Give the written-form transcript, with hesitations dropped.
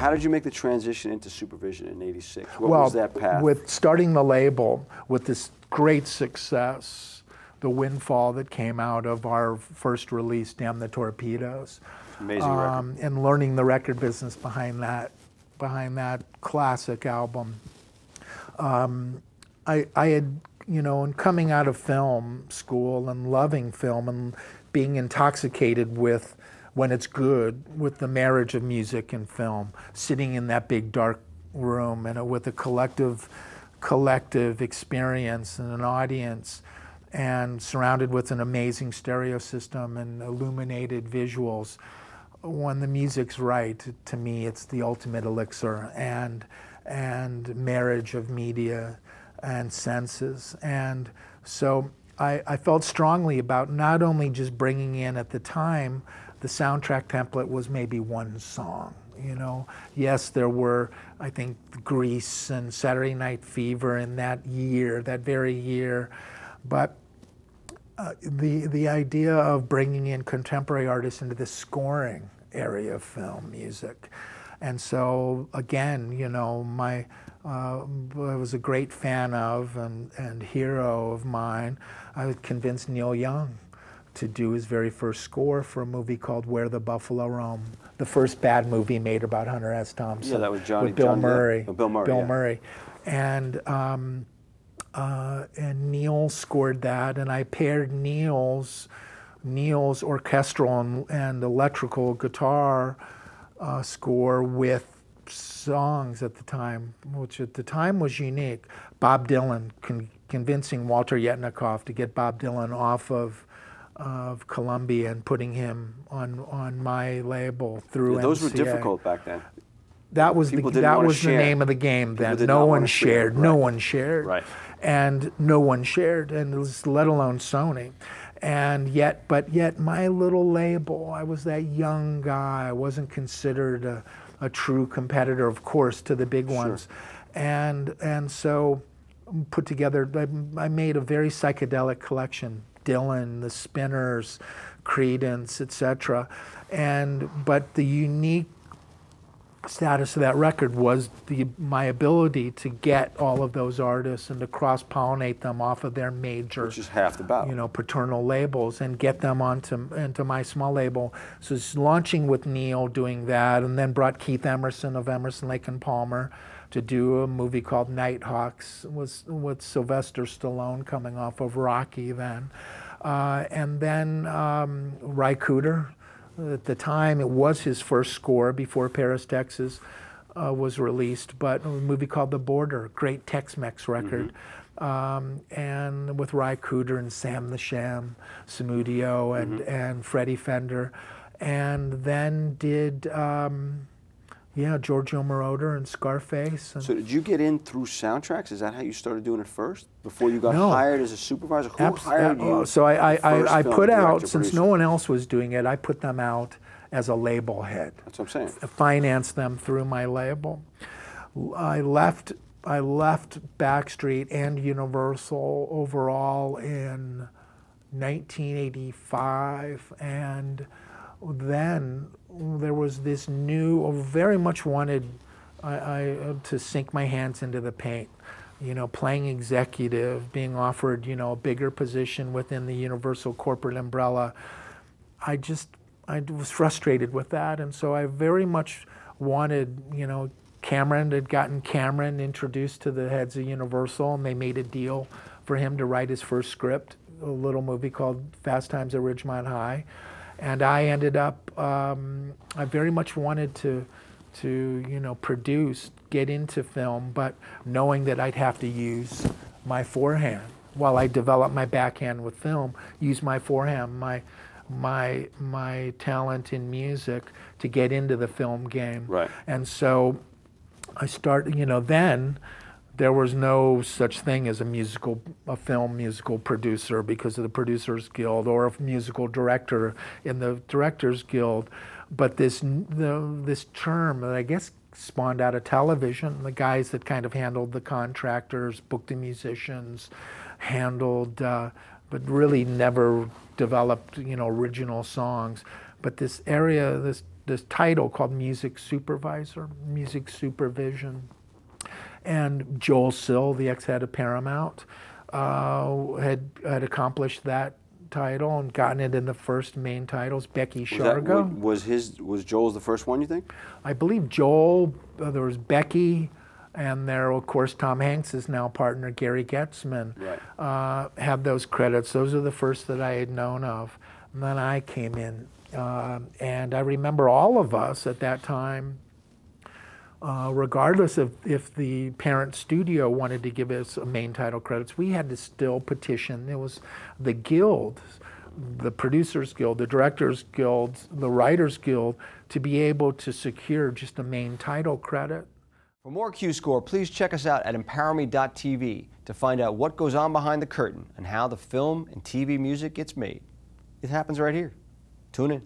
how did you make the transition into supervision in '86? What was that path? With starting the label, with this great success, the windfall that came out of our first release, Damn the Torpedoes. Amazing record. And learning the record business behind that classic album. I had, and coming out of film school and loving film and being intoxicated with, when it's good, with the marriage of music and film, sitting in that big dark room and with a collective experience and an audience, and surrounded with an amazing stereo system and illuminated visuals. When the music's right, to me, it's the ultimate elixir and marriage of media and senses. And so I felt strongly about not only just bringing in, at the time, the soundtrack template was maybe one song. Yes, there were, I think, Grease and Saturday Night Fever in that very year, but the idea of bringing in contemporary artists into the scoring area of film music. And so, again, I was a great fan of and hero of mine. I was convinced Neil Young to do his very first score for a movie called Where the Buffalo Roam, the first bad movie made about Hunter S. Thompson. Yeah, that was with Bill Murray. Bill Murray. And Neil scored that, and I paired Neil's orchestral and electrical guitar score with songs at the time, which at the time was unique. Bob Dylan, convincing Walter Yetnikoff to get Bob Dylan off of Columbia and putting him on my label through those MCA. were difficult back then. That was the name of the game then. No one shared. No one shared. Right. And no one shared, and it was, let alone Sony. And yet my little label, I was that young guy. I wasn't considered a true competitor, of course, to the big ones. And so put together, I made a very psychedelic collection. Dylan, the Spinners, Creedence, etc. But the unique status of that record was my ability to get all of those artists and to cross-pollinate them off of their major, which is half the battle, paternal labels, and get them into my small label. So it's launching with Neil doing that, and then brought Keith Emerson of Emerson, Lake and Palmer to do a movie called Nighthawks with Sylvester Stallone coming off of Rocky then. And then Ry Cooder. At the time, it was his first score before Paris, Texas was released, but a movie called The Border, great Tex-Mex record, and with Ry Cooder and Sam the Sham, Samudio, and Freddie Fender, and then did Giorgio Moroder and Scarface. So did you get in through soundtracks? Is that how you started doing it first? Before you got hired as a supervisor? Who hired you? So I put out, since no one else was doing it, I put them out as a label head. That's what I'm saying. Financed them through my label. I left Backstreet and Universal overall in 1985, and then there was this new, very much wanted to sink my hands into the paint, playing executive, being offered, a bigger position within the Universal corporate umbrella. I was frustrated with that, and so I very much wanted, Cameron had gotten Cameron introduced to the heads of Universal, and they made a deal for him to write his first script, a little movie called Fast Times at Ridgemont High. And I ended up, I very much wanted to produce, get into film, but knowing that I'd have to use my forehand while I develop my backhand with film, use my forehand, my talent in music to get into the film game. Right. And so I started, then there was no such thing as a film musical producer because of the Producers Guild, or a musical director in the Directors Guild. But this term that I guess spawned out of television, the guys that kind of handled the contractors, booked the musicians, but really never developed, original songs. But this area, this this title called music supervisor, music supervision. And Joel Sill, the ex-head of Paramount, had accomplished that title and gotten it in the first main titles. Becky Shargo. Was Joel's the first one, you think? I believe Joel, there was Becky, and there, of course, Tom Hanks' now partner, Gary Goetzman, have those credits. Those are the first that I had known of. And then I came in. And I remember all of us at that time, regardless of if the parent studio wanted to give us main title credits, we had to still petition. It was the guild, the Producers Guild, the Directors Guild, the Writers Guild, to be able to secure just a main title credit. For more Q Score, please check us out at imPOWERme.tv to find out what goes on behind the curtain and how the film and TV music gets made. It happens right here. Tune in.